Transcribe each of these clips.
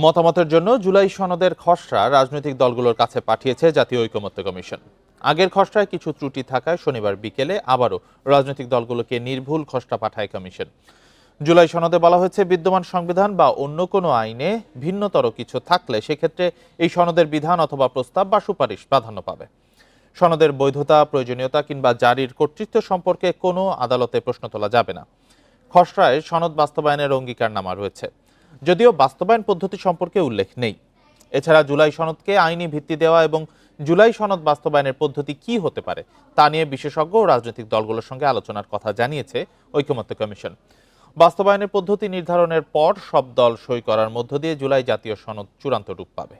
মতামতের জন্য জুলাই সনদের খসড়া রাজনৈতিক দলগুলোর কাছে পাঠিয়েছে জাতীয় ঐকমত্য কমিশন। আগের খসড়ায় কিছু ত্রুটি থাকায় শনিবার বিকেলে আবারও রাজনৈতিক দলগুলোকে নির্ভুল খসড়া পাঠায় কমিশন। জুলাই সনদে বলা হয়েছে, বিদ্যমান সংবিধান বা অন্য কোনো আইনে ভিন্নতর কিছু থাকলে সেক্ষেত্রে এই সনদের বিধান অথবা প্রস্তাব বা সুপারিশ প্রাধান্য পাবে। সনদের বৈধতা, প্রয়োজনীয়তা কিংবা জারির কর্তৃত্ব সম্পর্কে কোনো আদালতে প্রশ্ন তোলা যাবে না। খসড়ায় সনদ বাস্তবায়নের অঙ্গীকারনামা রয়েছে, যদিও বাস্তবায়ন পদ্ধতি সম্পর্কে উল্লেখ নেই। এছাড়া জুলাই সনদকে আইনি ভিত্তি দেওয়া এবং জুলাই সনদ বাস্তবায়নের পদ্ধতি কি হতে পারে তা নিয়ে বিশেষজ্ঞ ও রাজনৈতিক দলগুলোর সঙ্গে আলোচনার কথা জানিয়েছে ঐকমত্য কমিশন। বাস্তবায়নের পদ্ধতি নির্ধারণের পর সব দল সই করার মধ্য দিয়ে জুলাই জাতীয় সনদ চূড়ান্ত রূপ পাবে।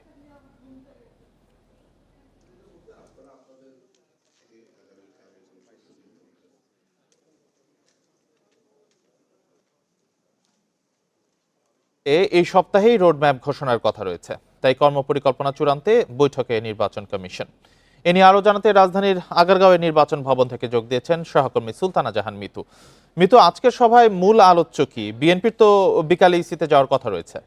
এই সপ্তাহেই রোডম্যাপ ঘোষণার কথা রয়েছে, তাই কর্মপরিকল্পনা চূড়ান্তে বৈঠকে নির্বাচন কমিশন। এ নিয়ে আরো জানাতে রাজধানীর আগারগাঁওয়ের নির্বাচন ভবন থেকে যোগ দিয়েছেন সহকর্মী সুলতানা জাহান মিতু। মিতু, আজকের সভায় মূল আলোচ্য কি? বিএনপির তো বিকালে ইসিতে যাওয়ার কথা রয়েছে।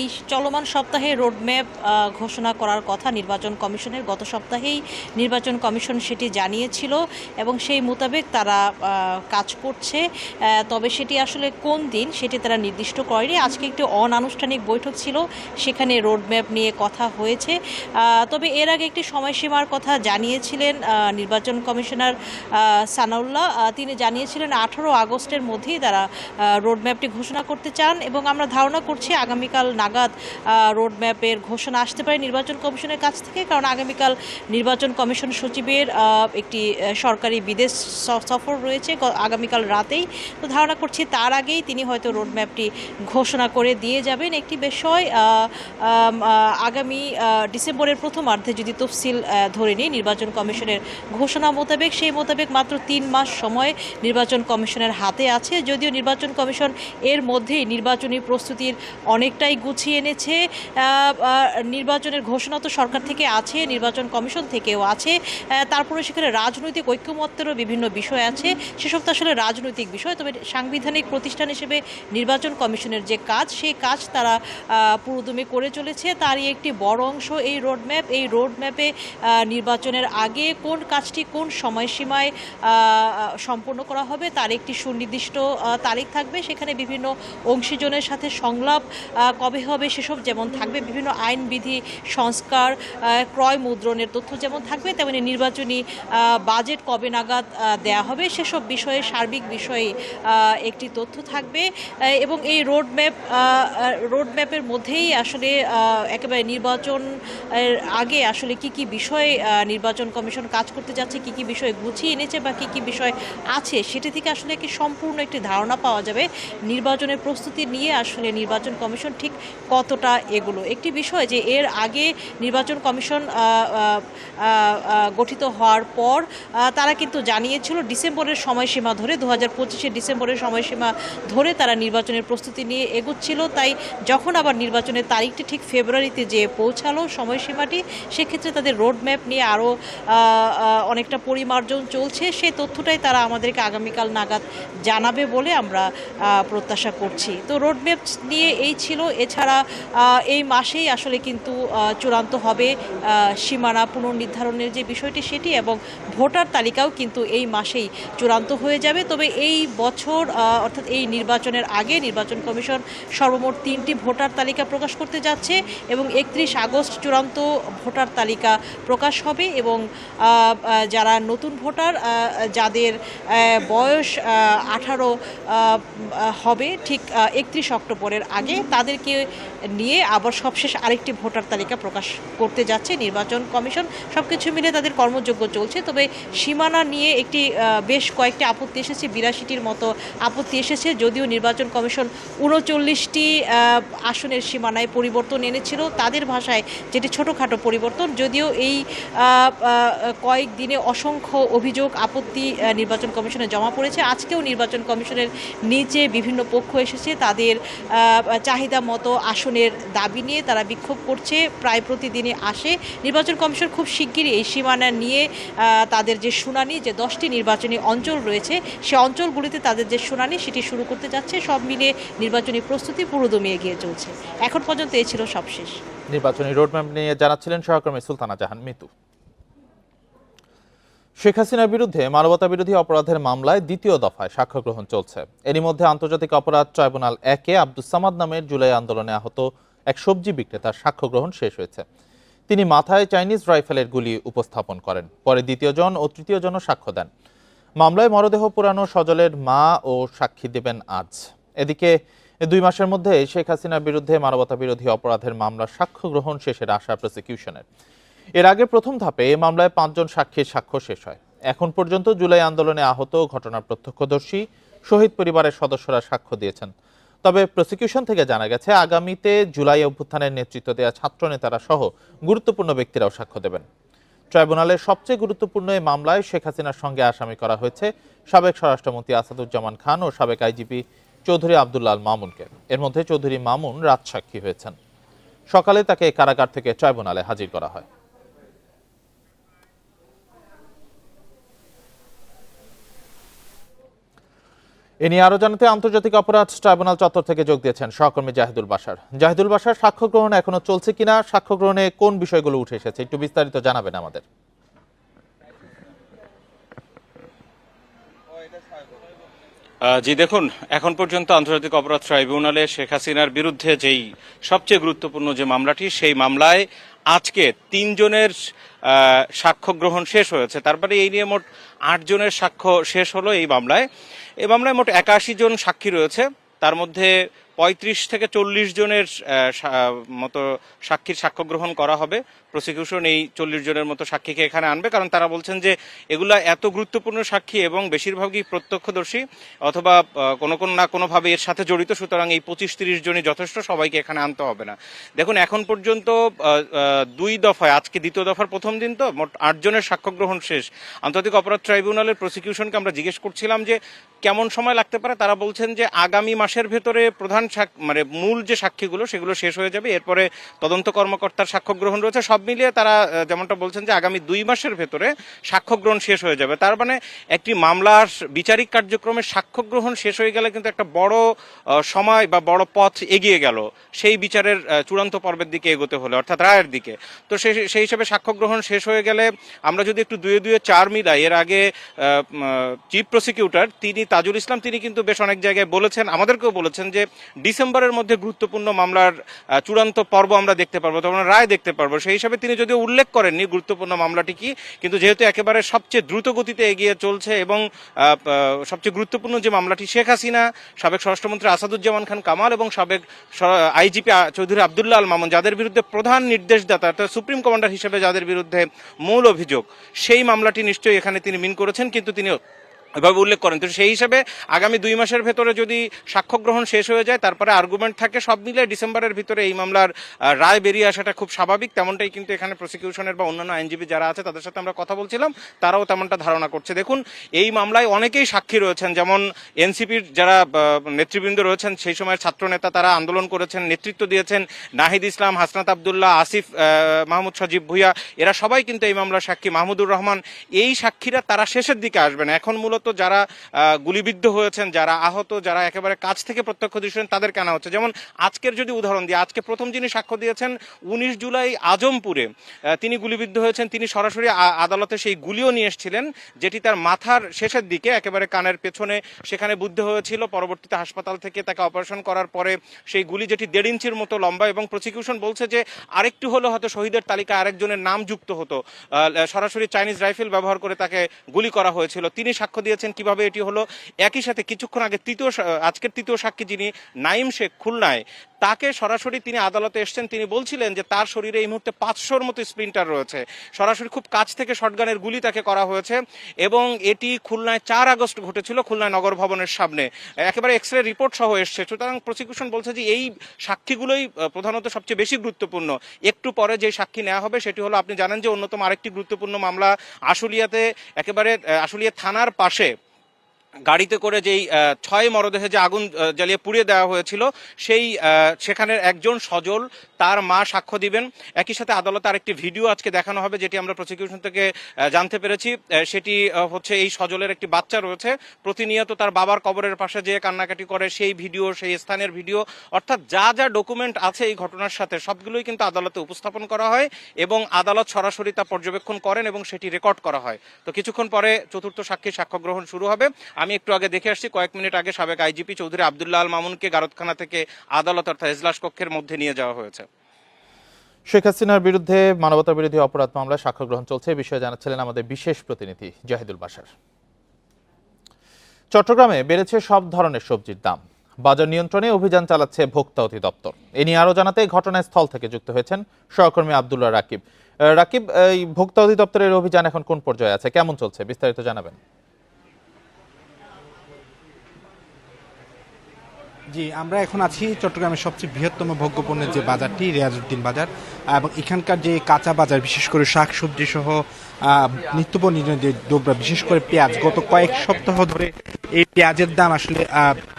এই চলমান সপ্তাহে রোডম্যাপ ঘোষণা করার কথা নির্বাচন কমিশনের। গত সপ্তাহেই নির্বাচন কমিশন সেটি জানিয়েছিল এবং সেই মোতাবেক তারা কাজ করছে। তবে সেটি আসলে কোন দিন সেটি তারা নির্দিষ্ট করেনি। আজকে একটি অনানুষ্ঠানিক বৈঠক ছিল, সেখানে রোডম্যাপ নিয়ে কথা হয়েছে। তবে এর আগে একটি সময়সীমার কথা জানিয়েছিলেন নির্বাচন কমিশনার সানাউল্লাহ। তিনি জানিয়েছিলেন 18 আগস্টের মধ্যেই তারা রোডম্যাপটি ঘোষণা করতে চান এবং আমরা ধারণা করছি আগামীকাল নাগাদ রোডম্যাপের ঘোষণা আসতে পারে নির্বাচন কমিশনের কাছ থেকে, কারণ আগামীকাল নির্বাচন কমিশন সচিবের একটি সরকারি বিদেশ সফর রয়েছে আগামীকাল রাতেই। তো ধারণা করছি তার আগেই তিনি হয়তো রোডম্যাপটি ঘোষণা করে দিয়ে যাবেন। একটি বিষয়, আগামী ডিসেম্বরের প্রথমার্ধে যদি তফসিল ধরে নিই নির্বাচন কমিশনের ঘোষণা মোতাবেক, সেই মোতাবেক মাত্র 3 মাস সময় নির্বাচন কমিশনের হাতে আছে। যদিও নির্বাচন কমিশন এর মধ্যেই নির্বাচনী প্রস্তুতির অনেকটাই গুছিয়ে এনেছে। নির্বাচনের ঘোষণা তো সরকার থেকে আছে, নির্বাচন কমিশন থেকেও আছে, তারপরে সেখানে রাজনৈতিক ঐক্যমত্যেরও বিভিন্ন বিষয় আছে। সেসব তো আসলে রাজনৈতিক বিষয়। তবে সাংবিধানিক প্রতিষ্ঠান হিসেবে নির্বাচন কমিশনের যে কাজ, সেই কাজ তারা পুরোদমে করে চলেছে। তারই একটি বড় অংশ এই রোডম্যাপ। এই রোডম্যাপে নির্বাচনের আগে কোন কাজটি কোন সময়সীমায় সম্পন্ন করা হবে তার একটি সুনির্দিষ্ট তারিখ থাকবে। সেখানে বিভিন্ন অংশীজনের সাথে সংলাপ কবে হবে সেসব যেমন থাকবে, বিভিন্ন আইন বিধি সংস্কার, ক্রয় মুদ্রণের তথ্য যেমন থাকবে, তেমনি নির্বাচনী বাজেট কবে নাগাদ দেয়া হবে সেসব বিষয়ে, সার্বিক বিষয়ে একটি তথ্য থাকবে। এবং এই রোডম্যাপের মধ্যেই আসলে একেবারে নির্বাচন আগে আসলে কি কি বিষয়ে নির্বাচন কমিশন কাজ করতে যাচ্ছে, কি কি বিষয় গুছিয়ে এনেছে বা কি কি বিষয় আছে, সেটি থেকে আসলে কি সম্পূর্ণ একটি ধারণা পাওয়া যাবে নির্বাচনের প্রস্তুতি নিয়ে আসলে নির্বাচন কমিশন ঠিক কতটা এগুলো। একটি বিষয় যে এর আগে নির্বাচন কমিশন গঠিত হওয়ার পর তারা কিন্তু জানিয়েছিল ডিসেম্বরের সময়সীমা ধরে, 2025-এর ডিসেম্বরের সময়সীমা ধরে তারা নির্বাচনের প্রস্তুতি নিয়ে এগোচ্ছিল। তাই যখন আবার নির্বাচনের তারিখটি ঠিক ফেব্রুয়ারিতে যে পৌঁছালো সময়সীমাটি, সেক্ষেত্রে তাদের রোডম্যাপ নিয়ে আরও অনেকটা পরিমার্জন চলছে। সেই তথ্যটাই তারা আমাদেরকে আগামীকাল নাগাদ জানাবে বলে আমরা প্রত্যাশা করছি। তো রোডম্যাপ নিয়ে এই ছিল। এছাড়া এই মাসেই আসলে কিন্তু চূড়ান্ত হবে সীমানা পুনর্নির্ধারণের যে বিষয়টি সেটি, এবং ভোটার তালিকাও কিন্তু এই মাসেই চূড়ান্ত হয়ে যাবে। তবে এই বছর অর্থাৎ এই নির্বাচনের আগে নির্বাচন কমিশন সর্বমোট 3টি ভোটার তালিকা প্রকাশ করতে যাচ্ছে এবং 31 আগস্ট চূড়ান্ত ভোটার তালিকা প্রকাশ হবে। এবং যারা নতুন ভোটার, যাদের বয়স 18 হবে ঠিক 31 অক্টোবরের আগে, তাদেরকে নিয়ে আবার সবশেষ আরেকটি ভোটার তালিকা প্রকাশ করতে যাচ্ছে নির্বাচন কমিশন। সব কিছু মিলে তাদের কর্মযজ্ঞ চলছে। তবে সীমানা নিয়ে বেশ কয়েকটি আপত্তি এসেছে, 82টির মতো আপত্তি এসেছে। যদিও নির্বাচন কমিশন 39টি আসনের সীমানায় পরিবর্তন এনেছিল তাদের ভাষায়, যেটি ছোটোখাটো পরিবর্তন। যদিও এই কয়েকদিনে অসংখ্য অভিযোগ, আপত্তি নির্বাচন কমিশনে জমা পড়েছে। আজকেও নির্বাচন কমিশনের নিচে বিভিন্ন পক্ষ এসেছে, তাদের চাহিদা মতো আসনের দাবি নিয়ে তারা বিক্ষোভ করছে, প্রায় প্রতিদিনই আসে। নির্বাচন কমিশন খুব শিগগিরই এই সীমানা নিয়ে তাদের যে শুনানি, যে 10টি নির্বাচনী অঞ্চল রয়েছে সে অঞ্চলগুলিতে তাদের যে শুনানি সেটি শুরু করতে যাচ্ছে। সব মিলিয়ে নির্বাচনী প্রস্তুতি পুরোদমে এগিয়ে চলছে। এখন পর্যন্ত এই ছিল সবশেষ। নির্বাচনী রোডম্যাপ নিয়ে জানাচ্ছিলেন সহকর্মী সুলতানা জাহান মিতু। শেখ হাসিনার বিরুদ্ধে মানবতা বিরোধী অপরাধের মামলায় দ্বিতীয় দফায় সাক্ষ্য গ্রহণ চলছে। এরই মধ্যে আন্তর্জাতিক অপরাধ ট্রাইব্যুনাল 1-এ আব্দুস সামাদ নামের জুলাই আন্দোলনে আহত এক সবজি বিক্রেতার সাক্ষ্য গ্রহণ শেষ হয়েছে। তিনি মাথায় চাইনিজ রাইফেলের গুলি উপস্থাপন করেন। পরে দ্বিতীয় জন ও তৃতীয় জনও সাক্ষ্য দেন। মামলায় মরদেহ পোড়ানো সজলের মা ও সাক্ষী দেবেন আজ। এদিকে 2 মাসের মধ্যে শেখ হাসিনার বিরুদ্ধে মানবতা বিরোধী অপরাধের মামলার সাক্ষ্য গ্রহণ শেষের আশা প্রসিকিউশনের। এর আগে প্রথম ধাপে এ মামলায় 5 জন সাক্ষীর সাক্ষ্য শেষ হয়। এখন পর্যন্ত জুলাই আন্দোলনে আহত ঘটনার প্রত্যক্ষদর্শী, শহীদ পরিবারের সদস্যরা সাক্ষ্য দিয়েছেন। তবে প্রসিকিউশন থেকে জানা গেছে আগামীতে জুলাই অভ্যুত্থানের নেতৃত্ব দেওয়া ছাত্রনেতারা সহ গুরুত্বপূর্ণ ব্যক্তিরাও সাক্ষ্য দেবেন। ট্রাইব্যুনালের সবচেয়ে গুরুত্বপূর্ণ এই মামলায় শেখ হাসিনার সঙ্গে আসামি করা হয়েছে সাবেক স্বরাষ্ট্রমন্ত্রী আসাদুজ্জামান খান ও সাবেক আইজিপি চৌধুরী আব্দুল্লাহ আল মামুনকে। এর মধ্যে চৌধুরী মামুন রাত সাক্ষী হয়েছেন। সকালে তাকে কারাগার থেকে ট্রাইব্যুনালে হাজির করা হয়। এ নিয়ে আরো জানাতে আন্তর্জাতিক অপরাধ ট্রাইব্যুনাল চত্বর থেকে যোগ দিয়েছেন সহকর্মী জাহিদুল বাশার। জাহিদুল বাশার, সাক্ষ্য গ্রহণ এখনো চলছে কিনা, সাক্ষ্য গ্রহণে কোন বিষয়গুলো উঠে এসেছে একটু বিস্তারিত জানাবেন আমাদের। জি দেখুন, এখন পর্যন্ত আন্তর্জাতিক অপরাধ ট্রাইব্যুনালে শেখ হাসিনার বিরুদ্ধে যেই সবচেয়ে গুরুত্বপূর্ণ যে মামলাটি, সেই মামলায় আজকে 3 জনের সাক্ষ্য গ্রহণ শেষ হয়েছে। তারপরে এই নিয়ে মোট 8 জনের সাক্ষ্য শেষ হলো এই মামলায়। এই মামলায় মোট 81 জন সাক্ষী রয়েছে। তার মধ্যে 35 থেকে 40 জনের মতো সাক্ষীর সাক্ষ্য গ্রহণ করা হবে। প্রসিকিউশন এই 40 জনের মতো সাক্ষীকে এখানে আনবে, কারণ তারা বলছেন যে এগুলা এত গুরুত্বপূর্ণ সাক্ষী এবং বেশিরভাগই প্রত্যক্ষদর্শী অথবা কোনো না কোনোভাবে এর সাথে জড়িত, সুতরাং এই 25-30 জনই যথেষ্ট, সবাইকে এখানে আনতে হবে না। দেখুন, এখন পর্যন্ত 2 দফায়, আজকে দ্বিতীয় দফার প্রথম দিন, তো মোট 8 জনের সাক্ষ্য গ্রহণ শেষ। আন্তর্জাতিক অপরাধ ট্রাইব্যুনালের প্রসিকিউশনকে আমরা জিজ্ঞেস করছিলাম যে কেমন সময় লাগতে পারে। তারা বলছেন যে আগামী মাসের ভেতরে প্রধান মানে মূল যে সাক্ষীগুলো সেগুলো শেষ হয়ে যাবে। এরপরে তদন্ত কর্মকর্তার সাক্ষ্য গ্রহণ রয়েছে। সব মিলিয়ে তারা যেমনটা বলছেন যে আগামী 2 মাসের ভেতরে সাক্ষ্য গ্রহণ শেষ হয়ে যাবে। তার মানে একটি মামলার বিচারিক কার্যক্রমে সাক্ষ্য গ্রহণ শেষ হয়ে গেলে কিন্তু একটা বড় সময় বা বড় পথ এগিয়ে গেল সেই বিচারের চূড়ান্ত পর্বের দিকে এগোতে হলে, অর্থাৎ রায়ের দিকে। তো সেই হিসেবে সাক্ষ্য গ্রহণ শেষ হয়ে গেলে আমরা যদি একটু 2-4 মিলাই, এর আগে চিফ প্রসিকিউটর তিনি তাজুল ইসলাম তিনি কিন্তু বেশ অনেক জায়গায় বলেছেন, আমাদেরকেও বলেছেন যে ডিসেম্বরের মধ্যে গুরুত্বপূর্ণ মামলার চূড়ান্ত পর্ব আমরা দেখতে পারবো, তখন রায় দেখতে পারবো। সেই হিসাবে তিনি যদিও উল্লেখ করেননি গুরুত্বপূর্ণ মামলাটি কি, কিন্তু যেহেতু একেবারে সবচেয়ে দ্রুত গতিতে এগিয়ে চলছে এবং সবচেয়ে গুরুত্বপূর্ণ যে মামলাটি, শেখ হাসিনা, সাবেক স্বরাষ্ট্রমন্ত্রী আসাদুজ্জামান খান কামাল এবং সাবেক আইজিপি চৌধুরী আব্দুল্লাহ আল মামুন, যাদের বিরুদ্ধে প্রধান নির্দেশদাতা অর্থাৎ সুপ্রিম কমান্ডার হিসেবে যাদের বিরুদ্ধে মূল অভিযোগ, সেই মামলাটি নিশ্চয়ই এখানে তিনি মিন করেছেন, কিন্তু তিনি এভাবে উল্লেখ করেন। তো সেই হিসাবে আগামী 2 মাসের ভেতরে যদি সাক্ষ্য গ্রহণ শেষ হয়ে যায়, তারপরে আর্গুমেন্ট থাকে, সব মিলে ডিসেম্বরের ভিতরে এই মামলার রায় বেরিয়ে আসাটা খুব স্বাভাবিক। তেমনটাই কিন্তু এখানে প্রসিকিউশনের বা অন্যান্য আইনজীবী যারা আছে তাদের সাথে আমরা কথা বলছিলাম, তারাও তেমনটা ধারণা করছে। দেখুন, এই মামলায় অনেকেই সাক্ষী রয়েছেন, যেমন এনসিপির যারা নেতৃবৃন্দ রয়েছেন, সেই সময়ের ছাত্রনেতা, তারা আন্দোলন করেছেন, নেতৃত্ব দিয়েছেন, নাহিদ ইসলাম, হাসনাত আবদুল্লাহ, আসিফ মাহমুদ সজীব ভুইয়া, এরা সবাই কিন্তু এই মামলার সাক্ষী। মাহমুদুর রহমান, এই সাক্ষীরা তারা শেষের দিকে আসবেন। এখন মূলত যারা গুলিবিদ্ধ হয়েছেন, যারা আহত, যারা একেবারে কাছ থেকে প্রত্যক্ষদর্শী তাদেরকে আনা হচ্ছে। যেমন আজকের যদি উদাহরণ দিই, আজকে প্রথম যিনি সাক্ষ্য দিয়েছেন 19 জুলাই আজমপুরে তিনি গুলিবিদ্ধ হয়েছেন। তিনি সরাসরি আদালতে সেই গুলিও নিয়ে এসেছিলেন, যেটি তার মাথার শেষের দিকে একেবারে কানের পেছনে সেখানে বুদ্ধ হয়েছিল। পরবর্তীতে হাসপাতাল থেকে তাকে অপারেশন করার পরে সেই গুলি, যেটি 1.5 ইঞ্চির মতো লম্বা, এবং প্রসিকিউশন বলছে যে আরেকটু হলে হয়তো শহীদের তালিকায় আরেকজনের নাম যুক্ত হতো। সরাসরি চাইনিজ রাইফেল ব্যবহার করে তাকে গুলি করা হয়েছিল। তিনি সাক্ষ্য দিয়েছেন কিভাবে এটি হলো। একই সাথে কিছুক্ষণ আগে আজকের তৃতীয় সাক্ষী যিনি নাইম শেখ, খুলনায়, তাকে সরাসরি তিনি আদালতে এসেছেন। তিনি বলছিলেন যে তার শরীরে এই মুহূর্তে 500-র মতো স্প্লিন্টার রয়েছে, সরাসরি খুব কাছ থেকে শটগানের গুলি তাকে করা হয়েছে, এবং এটি খুলনায় 4 আগস্ট ঘটেছিল, খুলনায় নগর ভবনের সামনে, একেবারে এক্সরে রিপোর্ট সহ এসছে। সুতরাং প্রসিকিউশন বলছে যে এই সাক্ষীগুলোই প্রধানত সবচেয়ে বেশি গুরুত্বপূর্ণ। একটু পরে যে সাক্ষী নেওয়া হবে সেটি হলো, আপনি জানেন যে অন্যতম আরেকটি গুরুত্বপূর্ণ মামলা আশুলিয়াতে, একেবারে আশুলিয়া থানার পাশে গাড়িতে করে যেই 6 মরদেহে যে আগুন জ্বালিয়ে পুড়িয়ে দেওয়া হয়েছিল সেই সেখানের একজন সজল তার মা সাক্ষ্য দিবেন। একই সাথে আদালতে আরেকটি ভিডিও আজকে দেখানো হবে, যেটি আমরা প্রসিকিউশন থেকে জানতে পেরেছি। সেটি হচ্ছে এই সজলের একটি বাচ্চা রয়েছে, প্রতিনিয়ত তার বাবার কবরের পাশে যেয়ে কান্নাকাটি করে সেই ভিডিও, সেই স্থানের ভিডিও, অর্থাৎ যা যা ডকুমেন্ট আছে এই ঘটনার সাথে সবগুলোই কিন্তু আদালতে উপস্থাপন করা হয় এবং আদালত সরাসরি তা পর্যবেক্ষণ করেন এবং সেটি রেকর্ড করা হয়। তো কিছুক্ষণ পরে চতুর্থ সাক্ষীর সাক্ষ্য গ্রহণ শুরু হবে। আমি একটু আগে দেখে আসছি, কয়েক মিনিট আগে সাবেক আইজিপি চৌধুরী আব্দুল্লাহ আল মামুনকে গারদখানা থেকে আদালত অর্থাৎ এজলাস কক্ষের মধ্যে নিয়ে যাওয়া হয়েছে। শেখ হাসিনার বিরুদ্ধে মানবতা বিরোধী অপরাধ মামলায় সাক্ষ্য গ্রহণ চলছে, এই বিষয়ে জানাচ্ছিলেন আমাদের বিশেষ প্রতিনিধি জাহিদুল বাশার। চট্টগ্রামে বেড়েছে সব ধরনের সবজির দাম, বাজার নিয়ন্ত্রণে অভিযান চালাচ্ছে ভোক্তা অধিদপ্তর। এ নিয়ে আরো জানাতে ঘটনাস্থল থেকে যুক্ত হয়েছেন সহকর্মী আব্দুল্লাহ রাকিব। রাকিব, এই ভোক্তা অধিদপ্তরের অভিযান এখন কোন পর্যায়ে আছে, কেমন চলছে, বিস্তারিত জানাবেন। জি, আমরা এখন আছি চট্টগ্রামের সবচেয়ে বৃহত্তম ভোগ্যপণ্যের যে বাজারটি রিয়াজউদ্দিন বাজার, এবং এখানকার যে কাঁচা বাজার, বিশেষ করে শাকসবজি সহ নিত্যপণ্যের যে দ্রব্য, বিশেষ করে পেঁয়াজ, গত কয়েক সপ্তাহ ধরে এই পেঁয়াজের দাম আসলে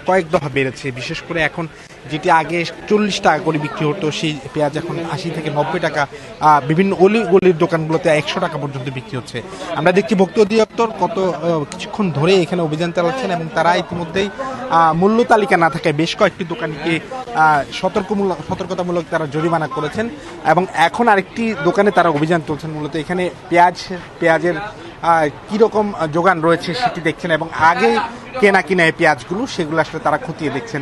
কয়েক দফা বেড়েছে। বিশেষ করে এখন যেটি আগে 40 টাকা করে বিক্রি হতো, সেই পেঁয়াজ এখন 80 থেকে 90 টাকা, বিভিন্ন গলির দোকানগুলোতে 100 টাকা পর্যন্ত বিক্রি হচ্ছে। আমরা দেখছি ভোক্তা অধিদপ্তর কিছুক্ষণ ধরে এখানে অভিযান চালাচ্ছেন এবং তারা ইতিমধ্যেই মূল্য তালিকা না থাকায় বেশ কয়েকটি দোকানকে সতর্কতামূলক তারা জরিমানা করেছেন এবং এখন আরেকটি দোকানে তারা অভিযান চলছেন। মূলত এখানে পেঁয়াজের কীরকম যোগান রয়েছে সেটি দেখছেন এবং আগে কিনা এই পেঁয়াজগুলো, সেগুলো আসলে তারা খতিয়ে দেখছেন।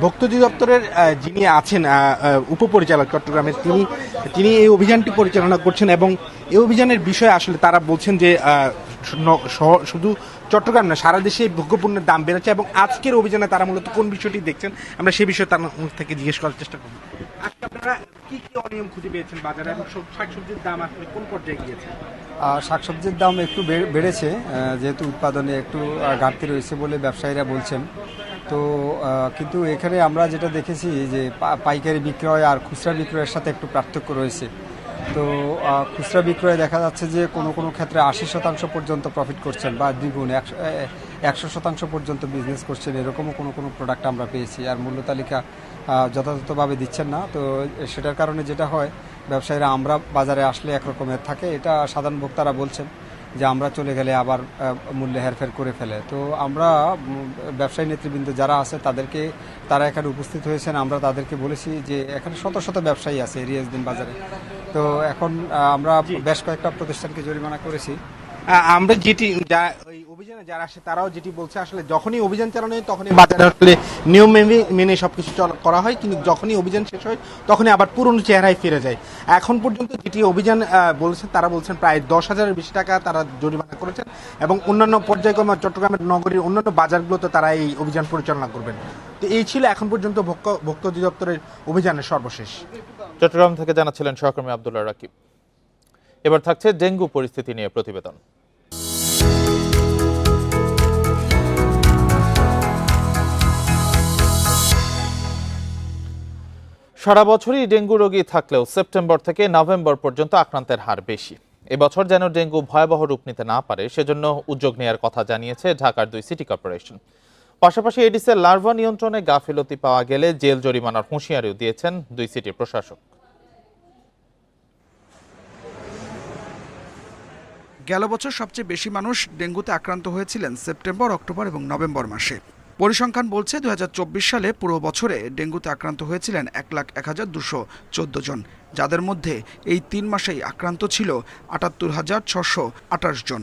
ভোক্তা অধিদপ্তরের যিনি আছেন উপপরিচালক চট্টগ্রামের, তিনি এই অভিযানটি পরিচালনা করছেন এবং এই অভিযানের বিষয়ে আসলে তারা বলছেন যে শুধু চট্টগ্রাম না, সারা দেশে ভোগ্যপণ্যের দাম বেড়েছে এবং আজকের অভিযানে তারা মূলত কোন বিষয়টি দেখছেন আমরা সেই বিষয়ে তার মুখ থেকে জিজ্ঞেস করার চেষ্টা করব। আজকে আপনারা কি কি অনিয়ম খুঁজে পেয়েছেন বাজারে এবং শাকসবজির দাম আসলে কোন পর্যায়ে গিয়েছে? শাকসবজির দাম একটু বেড়েছে, যেহেতু উৎপাদনে একটু ঘাটতি রয়েছে বলে ব্যবসায়ীরা বলছেন। তো কিন্তু এখানে আমরা যেটা দেখেছি যে পাইকারি বিক্রয় আর খুচরা বিক্রয়ের সাথে একটু পার্থক্য রয়েছে। তো খুচরা বিক্রয়ে দেখা যাচ্ছে যে কোনো ক্ষেত্রে 80% পর্যন্ত প্রফিট করছেন বা দ্বিগুণ 100% পর্যন্ত বিজনেস করছেন, এরকমও কোনো প্রোডাক্ট আমরা পেয়েছি। আর মূল্য তালিকা যথাযথভাবে দিচ্ছেন না। তো সেটার কারণে যেটা হয়, ব্যবসায়ীরা আমরা বাজারে আসলে একরকমের থাকে, এটা সাধারণ ভোক্তারা বলছেন যে আমরা চলে গেলে আবার মূল্যে হেরফের করে ফেলে। তো আমরা ব্যবসায়ী নেতৃবৃন্দ যারা আছে তারা এখানে উপস্থিত হয়েছেন, আমরা তাদেরকে বলেছি যে এখানে শত শত ব্যবসায়ী আছে রিয়াজউদ্দিন বাজারে। তো এখন আমরা বেশ কয়েকটা প্রতিষ্ঠানকে জরিমানা করেছি। আমরা যেটি ওই অভিযানে যারা আসে তারাও যেটি বলছে, আসলে যখনই অভিযান চালানো হয় তখনই বাজারে আসলে নিয়ম মেনে সবকিছু করা হয়, কিন্তু যখনই অভিযান শেষ হয় তখনই আবার পুরনো চেহারায় ফিরে যায়। এখন পর্যন্ত যেটি অভিযান বলছেন, তারা বলছেন প্রায় 10,000-এর বেশি টাকা তারা জরিমানা করেছেন এবং অন্যান্য পর্যায়ক্রমে চট্টগ্রামের নগরীর অন্যান্য বাজারগুলোতে তারা এই অভিযান পরিচালনা করবেন। তো এই ছিল এখন পর্যন্ত ভোক্তা অধিদপ্তরের অভিযানের সর্বশেষ। চট্টগ্রাম থেকে জানাচ্ছিলেন সহকর্মী আব্দুল্লাহ রাকিব। এবার থাকছে ডেঙ্গু পরিস্থিতি নিয়ে প্রতিবেদন। সারা বছরই ডেঙ্গু রোগী থাকলেও সেপ্টেম্বর থেকে নভেম্বর পর্যন্ত আক্রান্তের হার বেশি। এবছর যেন ডেঙ্গু ভয়াবহ রূপ নিতে না পারে, সেজন্য উদ্যোগ নেওয়ার কথা জানিয়েছে ঢাকার 2 সিটি কর্পোরেশন। পাশাপাশি এডিসের লার্ভা নিয়ন্ত্রণে গাফিলতি পাওয়া গেলে জেল জরিমানার হুঁশিয়ারিও দিয়েছেন 2 সিটির প্রশাসক। গেল বছর সবচেয়ে বেশি মানুষ ডেঙ্গুতে আক্রান্ত হয়েছিলেন সেপ্টেম্বর, অক্টোবর এবং নভেম্বর মাসে। পরিসংখ্যান বলছে 2024 সালে পুরো বছরে ডেঙ্গুতে আক্রান্ত হয়েছিলেন 1,01,214 জন, যাদের মধ্যে এই 3 মাসেই আক্রান্ত ছিল 78,628 জন।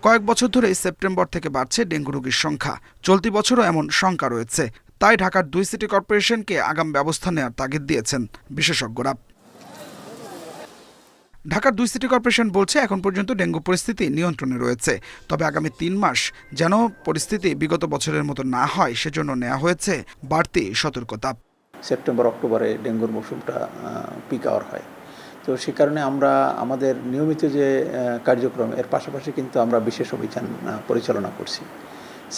কয়েক বছর ধরে সেপ্টেম্বর থেকে বাড়ছে ডেঙ্গু রোগীর সংখ্যা। চলতি বছরও এমন শঙ্কা রয়েছে। তাই ঢাকার 2 সিটি কর্পোরেশনকে আগাম ব্যবস্থা নেওয়ার তাগিদ দিয়েছেন বিশেষজ্ঞরা। ঢাকার 2 সিটি কর্পোরেশন বলছে এখন পর্যন্ত ডেঙ্গু পরিস্থিতি নিয়ন্ত্রণে রয়েছে, তবে আগামী 3 মাস যেন পরিস্থিতি বিগত বছরের মতো না হয় সেজন্য নেওয়া হয়েছে বাড়তি সতর্কতা। সেপ্টেম্বর অক্টোবরে ডেঙ্গুর মৌসুমটা পিক আওয়ার হয়, তো সে কারণে আমরা আমাদের নিয়মিত যে কার্যক্রম এর পাশাপাশি কিন্তু আমরা বিশেষ অভিযান পরিচালনা করছি।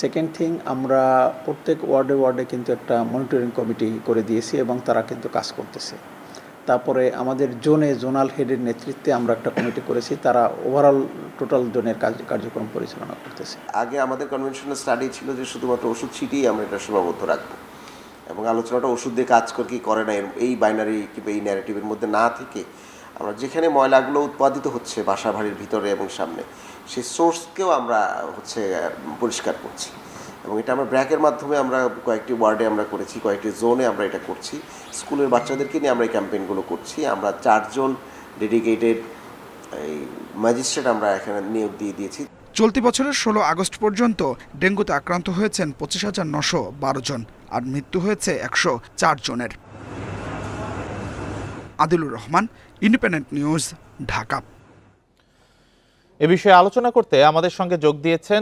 সেকেন্ড থিং, আমরা প্রত্যেক ওয়ার্ডে কিন্তু একটা মনিটরিং কমিটি করে দিয়েছি এবং তারা কিন্তু কাজ করতেছে। তারপরে আমাদের জোনাল হেডের নেতৃত্বে আমরা একটা কমিটি করেছি, তারা ওভারঅল টোটাল জোনের কার্যক্রম পরিচালনা করতেছে। আগে আমাদের কনভেনশনাল স্টাডি ছিল যে শুধুমাত্র ওষুধ ছিটিয়েই আমরা এটা সীমাবদ্ধ রাখবো, এবং আলোচনাটা ওষুধ দিয়ে কাজ করে কি করে না এই বাইনারি কিংবা এই ন্যারেটিভের মধ্যে না থেকে আমরা যেখানে ময়লাগুলো উৎপাদিত হচ্ছে বাসা বাড়ির ভিতরে এবং সামনে, সেই সোর্সকেও আমরা পরিষ্কার করছি। এবং এটা আমরা ব্র্যাকের মাধ্যমে আমরা কয়েকটি ওয়ার্ডে আমরা করেছি, কয়েকটি জোনে আমরা এটা করছি। স্কুলের বাচ্চাদেরকে নিয়ে আমরা এই ক্যাম্পেইনগুলো করছি। আমরা 4 জন ডেডিকেটেড এই ম্যাজিস্ট্রেট আমরা এখানে নিয়োগ দিয়ে দিয়েছি। চলতি বছরের 16 আগস্ট পর্যন্ত ডেঙ্গুতে আক্রান্ত হয়েছেন 25,912 জন, আর মৃত্যু হয়েছে 104 জনের। Adilur Rahman, independent news, Dhaka. এ বিষয়ে আলোচনা করতে আমাদের সঙ্গে যোগ দিয়েছেন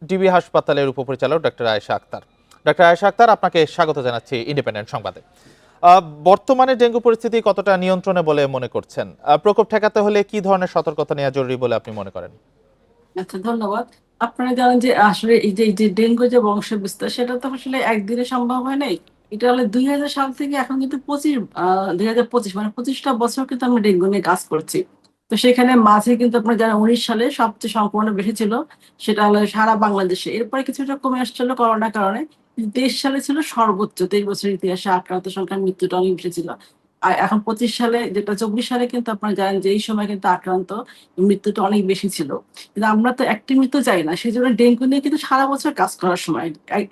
ডিবি হাসপাতালের উপপরিচালক ডক্টর আয়েশা আক্তার। ডক্টর আয়েশা আক্তার, আপনাকে স্বাগত জানাচ্ছি ইন্ডিপেন্ডেন্ট সংবাদে। বর্তমানে ডেঙ্গু পরিস্থিতি কতটা নিয়ন্ত্রণে বলে মনে করছেন? প্রকোপ ঠেকাতে হলে কি ধরনের সতর্কতা নেওয়া জরুরি বলে আপনি মনে করেন? আচ্ছা, ধন্যবাদ। আপনারা জানেন যে আসলে এই যে ডেঙ্গু যে বংশ বিস্তার, সেটা তো আসলে একদিনে সম্ভব হয় নাই। এটা হলে 2000 সাল থেকে এখন কিন্তু 2025 মানে 25টা বছর কিন্তু আমরা ডেঙ্গু নিয়ে কাজ করছি। তো সেখানে মাঝে কিন্তু আপনারা জানেন 19 সালে সবচেয়ে সংক্রমণ বেশি ছিল, সেটা হলো সারা বাংলাদেশে। এরপরে কিছুটা কমে আসছিল করোনার কারণে। 23 সালে ছিল সর্বোচ্চ, 23 বছরের ইতিহাসে আক্রান্ত সংখ্যা, মৃত্যুটা অনেক বেশি ছিল। আর এখন 25 সালে, যেটা 24 সালে কিন্তু আপনারা জানেন যে এই সময় কিন্তু আক্রান্ত মৃত্যুটা অনেক বেশি ছিল। কিন্তু আমরা তো একটি মৃত্যু চাই না, সেই জন্য ডেঙ্গু নিয়ে কিন্তু সারা বছর কাজ করার সময়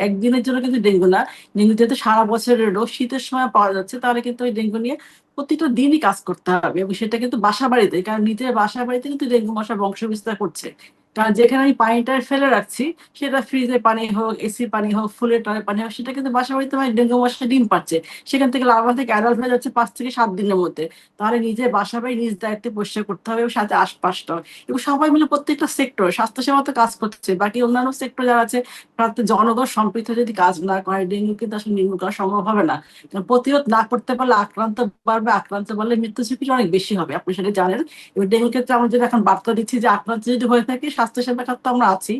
একদিনের জন্য কিন্তু ডেঙ্গু না, ডেঙ্গু যেহেতু সারা বছরের রোগ, শীতের সময় পাওয়া যাচ্ছে, তাহলে কিন্তু ওই ডেঙ্গু নিয়ে প্রতিটা দিনই কাজ করতে হবে। এবং সেটা কিন্তু বাসা বাড়িতে, কারণ নিজের বাসা বাড়িতে কিন্তু ডেঙ্গু মশা বংশ বিস্তার করছে। কারণ যেখানে আমি পানিটা ফেলে রাখছি, সেটা ফ্রিজে পানি হোক, এসি পানি হোক, ফুলের টবে পানি হোক, সেটা কিন্তু বাসা বাড়িতে ডেঙ্গু মশা ডিম পাচ্ছে। সেখান থেকে লার্ভা থেকে অ্যাডাল্ট হয়ে যাচ্ছে 5 থেকে 7 দিনের মধ্যে। তাহলে নিজের বাসা বাড়ি নিজ দায়িত্বে পরিষ্কার করতে হবে, এবং সাথে আশপাশটা, এবং সবাই মিলে প্রত্যেকটা সেক্টর, স্বাস্থ্যসেবা তো কাজ করছে, বাকি অন্যান্য সেক্টর যারা আছে তাতে জনগণ সম্পৃক্ত যদি কাজ না করে, ডেঙ্গু কিন্তু আসলে নির্মূল করা সম্ভব হবে না। কারণ প্রতিরোধ না করতে পারলে আক্রান্ত বাড়বে, আক্রান্ত বাড়লে মৃত্যু ঝুঁকিটা অনেক বেশি হবে, আপনি সেটা জানেন। এবং ডেঙ্গুর ক্ষেত্রে আমরা যেটা এখন বার্তা দিচ্ছি যে আক্রান্ত যদি হয়ে থাকে, স্বাস্থ্যসেবা খাতে আমরা আছি,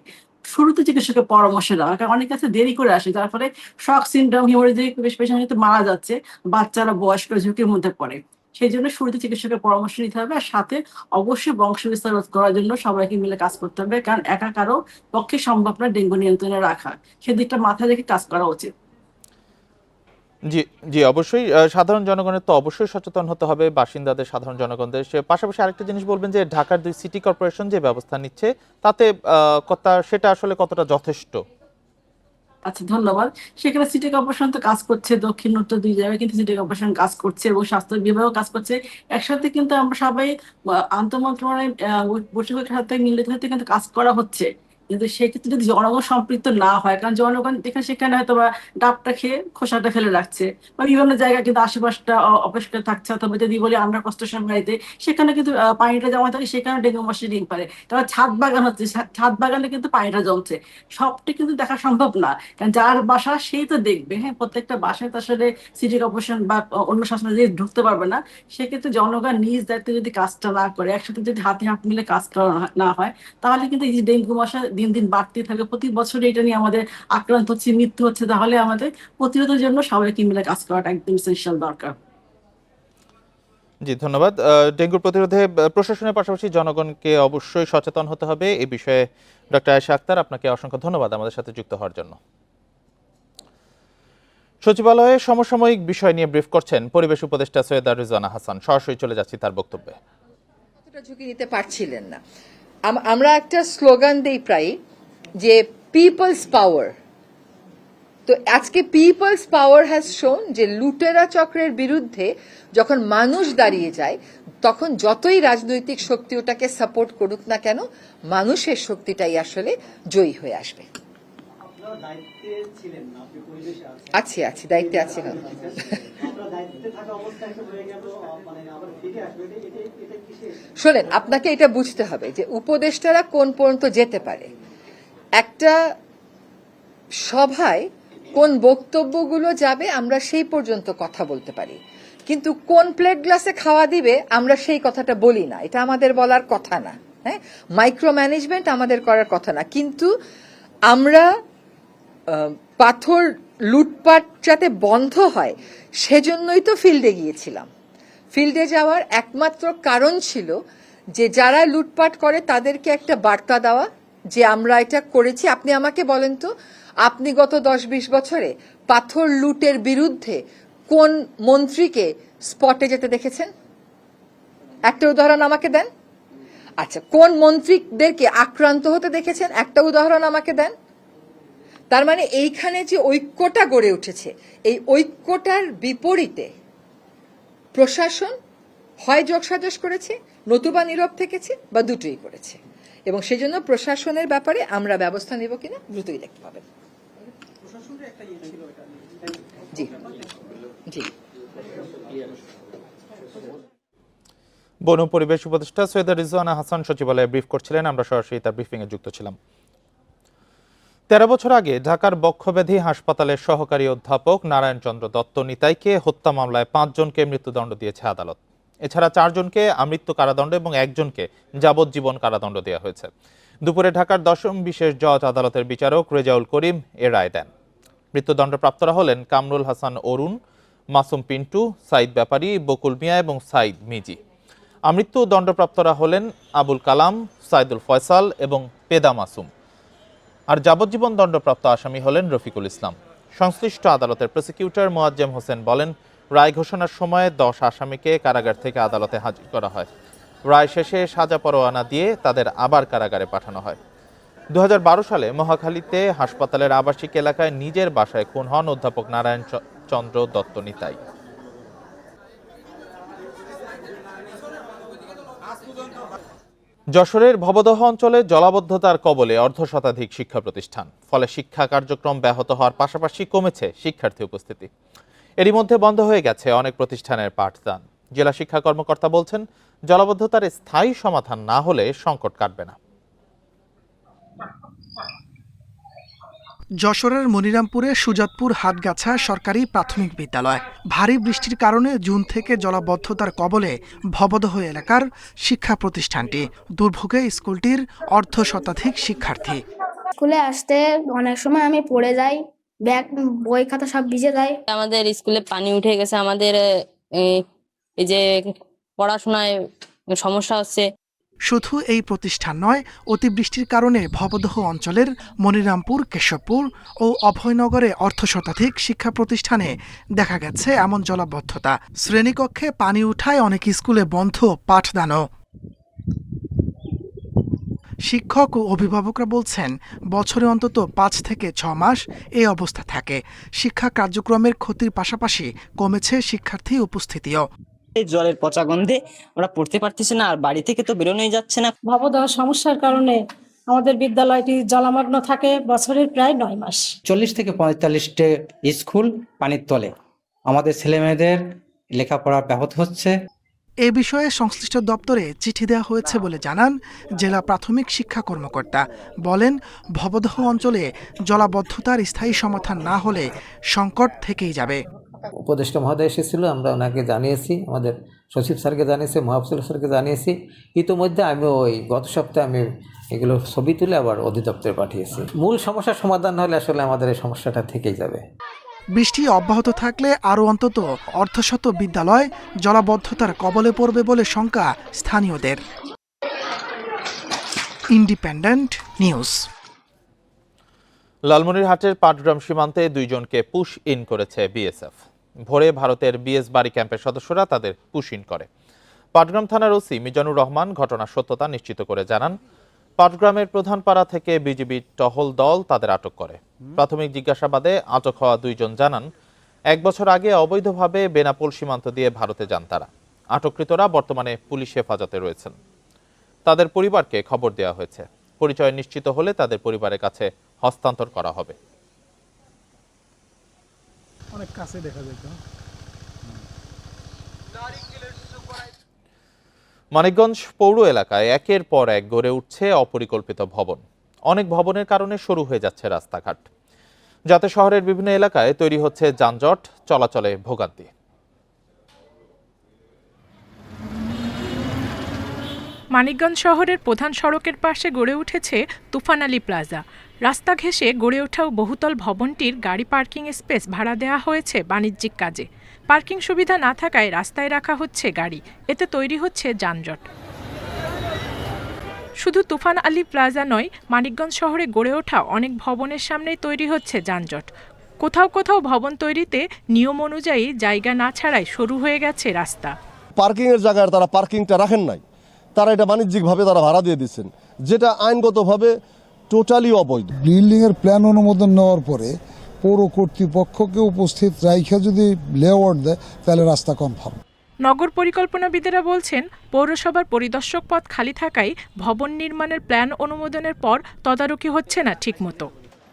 শুরুতে চিকিৎসকের পরামর্শ দেওয়া, কারণ অনেক কাছে দেরি করে আসে, যার ফলে শক সিনড্রোম, হিমোরেজিক পেশেন্ট কিন্তু মারা যাচ্ছে, বাচ্চারা বয়স্ক ঝুঁকির মধ্যে পড়ে। সেই জন্য শুরুতে চিকিৎসকের পরামর্শ নিতে হবে, আর সাথে অবশ্যই বংশ বিস্তার রোধ করার জন্য সবাইকে মিলে কাজ করতে হবে, কারণ একা কারো পক্ষে সম্ভব না ডেঙ্গু নিয়ন্ত্রণে রাখা। সেদিকটা মাথায় রেখে কাজ করা উচিত। জি জি, অবশ্যই সাধারণ জনগণের তো অবশ্যই সচেতন হতে হবে, বাসিন্দাদের, সাধারণ জনগণদের। পাশাপাশি আরেকটা জিনিস বলবেন যে ঢাকার 2 সিটি কর্পোরেশন যে ব্যবস্থা নিচ্ছে, তাতে সেটা আসলে কতটা যথেষ্ট? আচ্ছা, ধন্যবাদ। সেখানে সিটি কর্পোরেশন তো কাজ করছে, দক্ষিণ উত্তর 2 জায়গায় কিন্তু সিটি কর্পোরেশন কাজ করছে, এবং স্বাস্থ্য বিভাগও কাজ করছে। একসাথে কিন্তু আমরা সবাই আন্তঃমন্ত্রণালয় বৈঠকের সাথে মিলিত হতে কিন্তু কাজ করা হচ্ছে। কিন্তু সেক্ষেত্রে যদি জনগণ সম্পৃক্ত না হয়, কারণ জনগণ এখানে সেখানে হয়তো বা ডাবটা খেয়ে খোসাটা ফেলে রাখছে, বা বিভিন্ন জায়গায় কিন্তু আশেপাশটা অপরিষ্কার থাকছে, অথবা যদি বলি আমরা কনস্ট্রাকশন বাড়িতে, সেখানে কিন্তু পানিটা জমা থাকে, সেখানে ডেঙ্গু মশা ডিম পারে। তারপর ছাদ বাগান হচ্ছে, ছাদ বাগানে কিন্তু পানিটা জমছে। সবটা কিন্তু দেখা সম্ভব না, কারণ যার বাসা সেই তো দেখবে। হ্যাঁ, প্রত্যেকটা বাসায় তো আসলে সিটি কর্পোরেশন বা অন্য শাসন যদি ঢুকতে পারবে না। সেক্ষেত্রে জনগণ নিজ দায়িত্বে যদি কাজটা না করে, একসাথে যদি হাতে হাত মিলে কাজ করা না হয়, তাহলে কিন্তু এই যে ডেঙ্গু মশা দিন দিন বাড়তে থাকে, প্রতি বছর এটা নিয়ে আমাদের আক্রান্ত হচ্ছে, মৃত্যু হচ্ছে। তাহলে আমাদের প্রতিরোধের জন্য সবাইকে মিলে কাজ করাটা একদম এসেনশিয়াল দরকার। জি, ধন্যবাদ। ডেঙ্গু প্রতিরোধে প্রশাসনের পাশাপাশি জনগণকে অবশ্যই সচেতন হতে হবে। এই বিষয়ে ডক্টর আয়েশা আক্তার, আপনাকে অসংখ্য ধন্যবাদ আমাদের সাথে যুক্ত হওয়ার জন্য। সচিবালয়ে সমসাময়িক বিষয় নিয়ে ব্রিফ করছেন পরিবেশ উপদেষ্টা সৈয়দা রিজওয়ানা হাসান। সরাসরি চলে যাচ্ছি তার বক্তব্যে। কতটা ঝুঁকি নিতে পারছিলেন না। আমরা একটা স্লোগান দেই প্রায়, যে পিপলস পাওয়ার। তো আজকে পিপলস পাওয়ার হ্যাজ শোন যে লুটেরা চক্রের বিরুদ্ধে যখন মানুষ দাঁড়িয়ে যায়, তখন যতই রাজনৈতিক শক্তি ওটাকে সাপোর্ট করুক না কেন, মানুষের শক্তিটাই আসলে জয়ী হয়ে আসবে। আছি দায়িত্বে আছি। শোনেন, আপনাকে এটা বুঝতে হবে যে উপদেষ্টারা কোন পর্যন্ত যেতে পারে। একটা সভায় কোন বক্তব্যগুলো যাবে আমরা সেই পর্যন্ত কথা বলতে পারি, কিন্তু কোন প্লেট গ্লাসে খাওয়া দিবে আমরা সেই কথাটা বলি না। এটা আমাদের বলার কথা না। হ্যাঁ, মাইক্রো ম্যানেজমেন্ট আমাদের করার কথা না। কিন্তু আমরা পাথর লুটপাট যাতে বন্ধ হয় সেজন্যই তো ফিল্ডে গিয়েছিলাম। ফিল্ডে যাওয়ার একমাত্র কারণ ছিল যে যারা লুটপাট করে তাদেরকে একটা বার্তা দেওয়া যে আমরা এটা করেছি। আপনি আমাকে বলেন তো, আপনি গত 10-20 বছরে পাথর লুটের বিরুদ্ধে কোন মন্ত্রীকে স্পটে যেতে দেখেছেন? একটা উদাহরণ আমাকে দেন। আচ্ছা, কোন মন্ত্রীদেরকে আক্রান্ত হতে দেখেছেন? একটা উদাহরণ আমাকে দেন। তার মানে এইখানে যে ঐক্যটা গড়ে উঠেছে, এই ঐক্যটার বিপরীতে প্রশাসন হয় যোগসাজশ করেছে, নতুবা নীরব থেকেছে, বা দুটোই করেছে। এবং সেজন্য প্রশাসনের ব্যাপারে আমরা ব্যবস্থা নেব কিনা দ্রুতই দেখতে পাবেন। জি জি। বন ও পরিবেশ উপদেষ্টা সৈয়দা রিজওয়ানা হাসান সচিবালয়ে ব্রিফ করছিলেন। আমরা সরাসরি তার ব্রিফিং এ যুক্ত ছিলাম। 13 বছর আগে ঢাকার বক্ষব্যাধি হাসপাতালের সহকারী অধ্যাপক নারায়ণ চন্দ্র দত্ত নিতাইকে হত্যা মামলায় 5 জনকে মৃত্যুদণ্ড দিয়েছে আদালত। এছাড়া 4 জনকে আমৃত্যু কারাদণ্ড এবং 1 জনকে যাবজ্জীবন কারাদণ্ড দেওয়া হয়েছে। দুপুরে ঢাকার 10ম বিশেষ জজ আদালতের বিচারক রেজাউল করিম এ রায় দেন। মৃত্যুদণ্ডপ্রাপ্তরা হলেন কামরুল হাসান অরুণ, মাসুম পিন্টু, সাইদ ব্যাপারী, বকুল মিয়া এবং সাইদ মিজি। আমৃত্যু দণ্ডপ্রাপ্তরা হলেন আবুল কালাম, সাইদুল ফয়সাল এবং পেদা মাসুম। আর যাবজ্জীবন দণ্ডপ্রাপ্ত আসামি হলেন রফিকুল ইসলাম। সংশ্লিষ্ট আদালতের প্রসিকিউটর মোয়াজ্জেম হোসেন বলেন, রায় ঘোষণার সময় 10 আসামিকে কারাগার থেকে আদালতে হাজির করা হয়। রায় শেষে সাজা পরোয়ানা দিয়ে তাদের আবার কারাগারে পাঠানো হয়। 2012 সালে মহাখালীতে হাসপাতালের আবাসিক এলাকায় নিজের বাসায় খুন হন অধ্যাপক নারায়ণ চন্দ্র দত্ত নিতাই। যশোরের ভবদহ অঞ্চলে জলাবদ্ধতার কবলে অর্ধশতাধিক শিক্ষা প্রতিষ্ঠান। ফলে শিক্ষা কার্যক্রম ব্যাহত হওয়ার পাশাপাশি কমেছে শিক্ষার্থী উপস্থিতি। এরই মধ্যে বন্ধ হয়ে গেছে অনেক প্রতিষ্ঠানের পাঠদান। জেলা শিক্ষা কর্মকর্তা বলছেন, জলাবদ্ধতার স্থায়ী সমাধান না হলে সংকট কাটবে না। যশোরের মনিরামপুরে সুজাতপুর হাটগাছা সরকারি প্রাথমিক বিদ্যালয় ভারী বৃষ্টির কারণে জুন থেকে জলাবদ্ধতার কবলে ভবদহ এলাকার শিক্ষা প্রতিষ্ঠানটি। দুর্ভোগে স্কুলটির অর্ধশতাধিক শিক্ষার্থী। স্কুলে আসতে অনেক সময় আমি পড়ে যাই, ব্যাগ বই খাতা সব ভিজে যায়। আমাদের স্কুলে পানি উঠে গেছে, আমাদের এই যে পড়াশোনায় সমস্যা হচ্ছে। শুধু এই প্রতিষ্ঠান নয়, অতিবৃষ্টির কারণে ভবদহ অঞ্চলের মনিরামপুর, কেশবপুর ও অভয়নগরে অর্ধশতাধিক শিক্ষা প্রতিষ্ঠানে দেখা গেছে এমন জলাবদ্ধতা। শ্রেণীকক্ষে পানি উঠায় অনেক স্কুলে বন্ধ পাঠদানও। শিক্ষক ও অভিভাবকরা বলছেন, বছরে অন্তত 5 থেকে 6 মাস এই অবস্থা থাকে। শিক্ষা কার্যক্রমের ক্ষতির পাশাপাশি কমেছে শিক্ষার্থী উপস্থিতিও। জলের পচা গন্ধে আমরা পড়তে পারতেছি না, আর বাড়ি থেকে তো বেরোনোই যাচ্ছে না। ভবদহ সমস্যার কারণে আমাদের বিদ্যালয়টি জলমগ্ন থাকে বছরের প্রায় 9 মাস। 40 থেকে 45টি স্কুল পানির তলে। আমাদের ছেলেমেয়েদের লেখাপড়া ব্যাহত হচ্ছে। এ বিষয়ে সংশ্লিষ্ট দপ্তরে চিঠি দেওয়া হয়েছে বলে জানান জেলা প্রাথমিক শিক্ষা কর্মকর্তা। বলেন, ভবদহ অঞ্চলে জলাবদ্ধতার স্থায়ী সমাধান না হলে সংকট থেকেই যাবে। উপদেষ্টা মহোদয় এসেছিল, আমরা ওনাকে জানিয়েছি, আমাদের সচিব স্যারকে জানিয়েছি, মহাফজল স্যারকে জানিয়েছি। ইতিমধ্যে আমি গত সপ্তাহে আমি এগুলো ছবি তুলে আবার অধিদপ্তরে পাঠিয়েছি। মূল সমস্যার সমাধান হলে আসলে আমাদের এই সমস্যাটা থেকেই যাবে। বৃষ্টি অব্যাহত থাকলে আরও অন্তত অর্ধশত বিদ্যালয় জলাবদ্ধতার কবলে পড়বে বলে শঙ্কা স্থানীয়দের। Independent news. লালমনিরহাটের পাটগ্রাম সীমান্তে 2 জনকে পুশ ইন করেছে বিএসএফ। ভোরে ভারতের বিএস বাড়ি ক্যাম্পের সদস্যরা তাদের পুশ ইন করে। পাটগ্রাম থানার ওসি মিজানুর রহমান ঘটনার সত্যতা নিশ্চিত করে জানান, পাটগ্রামের প্রধানপাড়া থেকে বিজিবির টহল দল তাদের আটক করে। প্রাথমিক জিজ্ঞাসাবাদে আটক হওয়া 2 জন জানান, 1 বছর আগে অবৈধভাবে বেনাপোল সীমান্ত দিয়ে ভারতে যান তারা। আটককৃতরা বর্তমানে পুলিশ হেফাজতে রয়েছেন। তাদের পরিবারকে খবর দেওয়া হয়েছে। পরিচয় নিশ্চিত হলে তাদের পরিবারের কাছে হস্তান্তর করা হবে। অনেক কাছে দেখা যায়। মানিকগঞ্জ পৌর এলাকায় একের পর এক গড়ে উঠছে অপরিকল্পিত ভবন। অনেক ভবনের কারণে সরু হয়ে যাচ্ছে রাস্তাঘাট, যাতে শহরের বিভিন্ন এলাকায় তৈরি হচ্ছে যানজট, চলাচলে ভোগান্তি। মানিকগঞ্জ শহরের প্রধান সড়কের পাশে গড়ে উঠেছে তুফান আলী প্লাজা। রাস্তা ঘেঁষে গড়ে ওঠা বহুতল ভবনটির গাড়ি পার্কিং স্পেস ভাড়া দেওয়া হয়েছে বাণিজ্যিক কাজে। পার্কিং সুবিধা না থাকায় রাস্তায় রাখা হচ্ছে গাড়ি, এতে তৈরি হচ্ছে যানজট। শুধু তুফান আলী প্লাজা নয়, মানিকগঞ্জ শহরে গড়ে ওঠা অনেক ভবনের সামনেই তৈরি হচ্ছে যানজট। কোথাও কোথাও ভবন তৈরিতে নিয়ম অনুযায়ী জায়গা না ছাড়াই সরু হয়ে গেছে রাস্তা। পার্কিংয়ের জায়গায় তারা পার্কিংটা রাখেন নাই, তারা এটা বাণিজ্যিকভাবে তারা ভাড়া দিয়ে দিচ্ছেন, যেটা আইনগতভাবে টোটালি অবৈধ। বিল্ডিংয়ের প্ল্যান অনুমোদন নেওয়ার পরে পৌর কর্তৃপক্ষকে উপস্থিত রাইখা যদি লেআউট দেয় তাহলে রাস্তা কনফার্ম। নগর পরিকল্পনাবিদেরা বলছেন, পৌরসভার পরিদর্শক পদ খালি থাকায় ভবন নির্মাণের প্ল্যান অনুমোদনের পর তদারকি হচ্ছে না ঠিকমতো।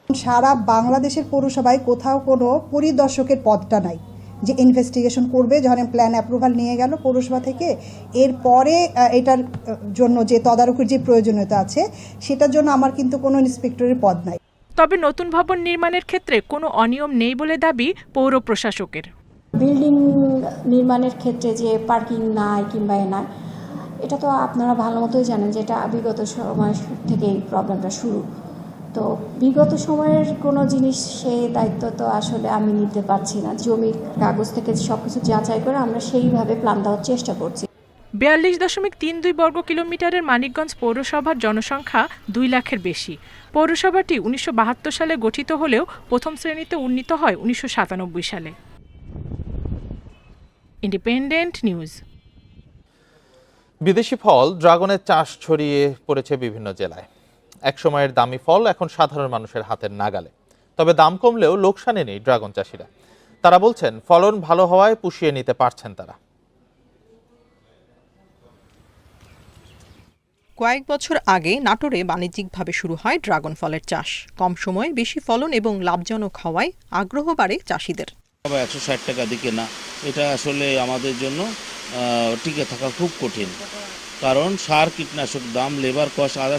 সারা বাংলাদেশের পৌরসভায় কোথাও কোনো পরিদর্শকের পদটা নাই যে ইনভেস্টিগেশন করবে, যখন প্ল্যান অ্যাপ্রুভাল নিয়ে গেল পৌরসভা থেকে, এরপরে এটার জন্য যে তদারকির যে প্রয়োজনীয়তা আছে সেটার জন্য আমার কিন্তু কোনো ইন্সপেক্টরের পদ নাই। তবে নতুন ভবন নির্মাণের ক্ষেত্রে কোনো অনিয়ম নেই বলে দাবি পৌর প্রশাসকের। বিল্ডিং নির্মাণের ক্ষেত্রে যে পার্কিং নাই কিংবা নাই, এটা তো আপনারা ভালো মতোই জানেন যে এটা বিগত সময় থেকে এই প্রবলেমটা শুরু। তো বিগত সময়ের কোনো জিনিস সেই দায়িত্ব তো আসলে আমি নিতে পারছি না। জমির কাগজ থেকে সবকিছু যাচাই করে আমরা সেইভাবে প্ল্যান দেওয়ার চেষ্টা করছি। 42.32 বর্গ কিলোমিটারের মানিকগঞ্জ পৌরসভার জনসংখ্যা 2 লাখের বেশি। পৌরসভাটি 1972 সালে গঠিত হলেও প্রথম শ্রেণীতে উন্নীত হয় 1997 সালে। Independent news. বিদেশি ফল ড্রাগনের চাষ ছড়িয়ে পড়েছে বিভিন্ন জেলায়। একসময়ের দামি ফল এখন সাধারণ মানুষের হাতের নাগালে। তবে দাম কমলেও লোকসানে নেই ড্রাগন চাষিরা। তারা বলছেন, ফলন ভালো হওয়ায় পুষিয়ে নিতে পারছেন তারা। কয়েক বছর আগে নাটোরে বাণিজ্যিকভাবে শুরু হয় ড্রাগন ফলের চাষ। কম সময়ে বেশি ফলন এবং লাভজনক হওয়ায় আগ্রহ বাড়ে চাষিদের। 160 টাকা দিকে না, এটা আসলে আমাদের জন্য টিকে থাকা খুব কঠিন, কারণ সার কীটনাশক দাম, লেবার কস্ট, আদা।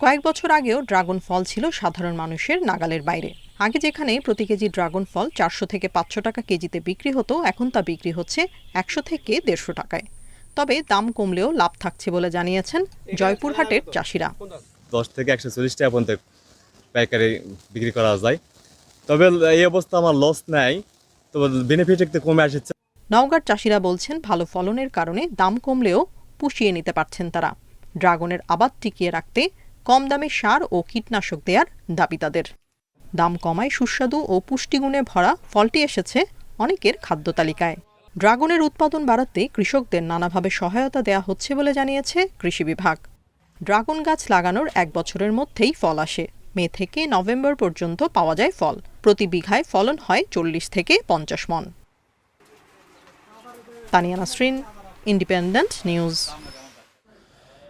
কয়েক বছর আগেও ড্রাগন ফল ছিল সাধারণ মানুষের নাগালের বাইরে। আগে যেখানে প্রতি কেজি ড্রাগন ফল 400 থেকে 500 টাকা কেজিতে বিক্রি হতো, এখন তা বিক্রি হচ্ছে 100 থেকে 150 টাকায়। তবে দাম কমলেও লাভ থাকছে বলে জানিয়েছেন জয়পুরহাটের চাষিরা। 10 থেকে 140 টাকা পর্যন্ত পাইকারি বিক্রি করা যায়। তবে এই অবস্থা আমার লস নাই, তবে বেনিফিট একটু কমে আসছে। নওগাঁর চাষিরা বলছেন, ভালো ফলনের কারণে দাম কমলেও পুষিয়ে নিতে পারছেন তারা। ড্রাগনের আবাদ টিকিয়ে রাখতে কম দামে সার ও কীটনাশক দেওয়ার দাবি তাদের। দাম কমায় সুস্বাদু ও পুষ্টিগুণে ভরা ফলটি এসেছে অনেকের খাদ্য তালিকায়। ড্রাগনের উৎপাদন বাড়াতে কৃষকদের নানাভাবে সহায়তা দেওয়া হচ্ছে বলে জানিয়েছে কৃষি বিভাগ। ড্রাগন গাছ লাগানোর 1 বছরের মধ্যেই ফল আসে। মে থেকে নভেম্বর পর্যন্ত পাওয়া যায় ফল। প্রতি বিঘায় ফলন হয় 40 থেকে 50 মণ। Tania Nasrin, independent news.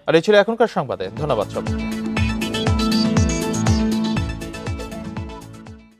আর এই ছিল এখনকার সংবাদে। ধন্যবাদ সবাই।